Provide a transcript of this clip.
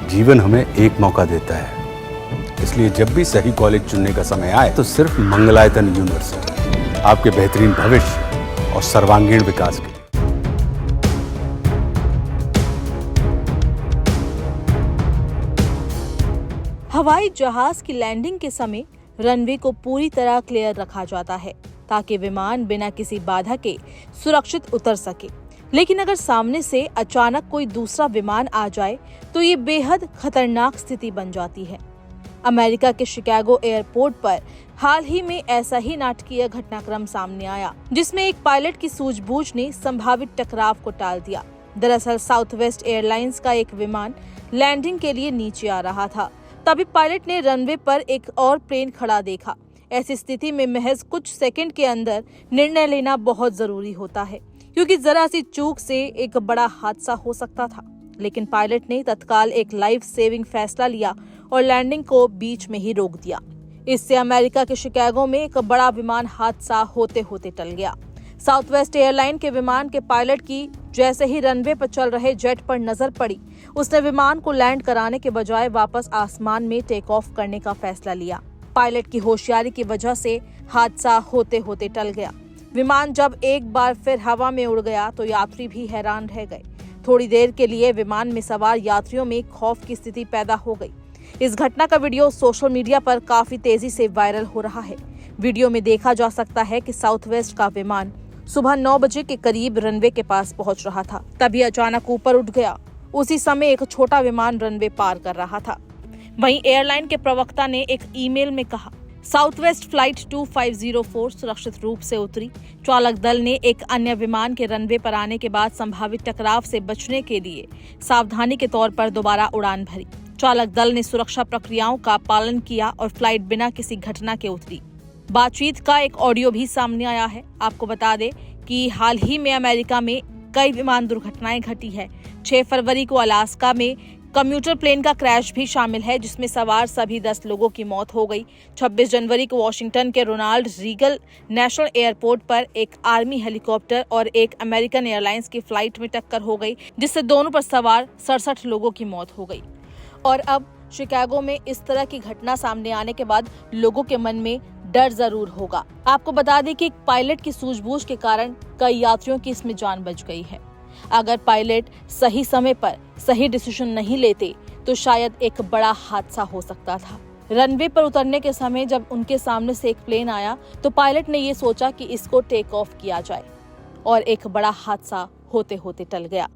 जीवन हमें एक मौका देता है, इसलिए जब भी सही कॉलेज चुनने का समय आए तो सिर्फ मंगलायतन यूनिवर्सिटी आपके बेहतरीन भविष्य और सर्वांगीण विकास के लिए। हवाई जहाज की लैंडिंग के समय रनवे को पूरी तरह क्लियर रखा जाता है ताकि विमान बिना किसी बाधा के सुरक्षित उतर सके। लेकिन अगर सामने से अचानक कोई दूसरा विमान आ जाए तो ये बेहद खतरनाक स्थिति बन जाती है। अमेरिका के शिकागो एयरपोर्ट पर हाल ही में ऐसा ही नाटकीय घटनाक्रम सामने आया, जिसमें एक पायलट की सूझबूझ ने संभावित टकराव को टाल दिया। दरअसल साउथवेस्ट एयरलाइंस का एक विमान लैंडिंग के लिए नीचे आ रहा था, तभी पायलट ने रनवे पर एक और प्लेन खड़ा देखा। ऐसी स्थिति में महज कुछ सेकंड के अंदर निर्णय लेना बहुत जरूरी होता है, क्योंकि जरा सी चूक से एक बड़ा हादसा हो सकता था। लेकिन पायलट ने तत्काल एक लाइफ सेविंग फैसला लिया और लैंडिंग को बीच में ही रोक दिया। इससे अमेरिका के शिकागो में एक बड़ा विमान हादसा होते होते टल गया। साउथवेस्ट एयरलाइन के विमान के पायलट की जैसे ही रनवे पर चल रहे जेट पर नजर पड़ी, उसने विमान को लैंड कराने के बजाय वापस आसमान में टेक ऑफ करने का फैसला लिया। पायलट की होशियारी की वजह से हादसा होते होते टल गया। विमान जब एक बार फिर हवा में उड़ गया तो यात्री भी हैरान रह गए। थोड़ी देर के लिए विमान में सवार यात्रियों में खौफ की स्थिति पैदा हो गई। इस घटना का वीडियो सोशल मीडिया पर काफी तेजी से वायरल हो रहा है। वीडियो में देखा जा सकता है कि साउथवेस्ट का विमान सुबह 9 बजे के करीब रनवे के पास पहुंच रहा था, तभी अचानक ऊपर उठ गया। उसी समय एक छोटा विमान रनवे पार कर रहा था। वहीं एयरलाइन के प्रवक्ता ने एक ईमेल में कहा, साउथवेस्ट फ्लाइट 2504 सुरक्षित रूप से उतरी। चालक दल ने एक अन्य विमान के रनवे पर आने के बाद संभावित टकराव से बचने के लिए सावधानी के तौर पर दोबारा उड़ान भरी। चालक दल ने सुरक्षा प्रक्रियाओं का पालन किया और फ्लाइट बिना किसी घटना के उतरी। बातचीत का एक ऑडियो भी सामने आया है। आपको बता दें कि हाल ही में अमेरिका में कई विमान दुर्घटनाएं घटी है। 6 फरवरी को अलास्का में कम्यूटर प्लेन का क्रैश भी शामिल है, जिसमें सवार सभी 10 लोगों की मौत हो गई। 26 जनवरी को वॉशिंगटन के रोनाल्ड रीगन नेशनल एयरपोर्ट पर एक आर्मी हेलीकॉप्टर और एक अमेरिकन एयरलाइंस की फ्लाइट में टक्कर हो गई, जिससे दोनों पर सवार 67 लोगों की मौत हो गई। और अब शिकागो में इस तरह की घटना सामने आने के बाद लोगों के मन में डर जरूर होगा। आपको बता दें कि एक पायलट की सूझबूझ के कारण कई यात्रियों की इसमें जान बच गई है। अगर पायलट सही समय पर सही डिसीजन नहीं लेते तो शायद एक बड़ा हादसा हो सकता था। रनवे पर उतरने के समय जब उनके सामने से एक प्लेन आया तो पायलट ने ये सोचा कि इसको टेक ऑफ किया जाए और एक बड़ा हादसा होते होते टल गया।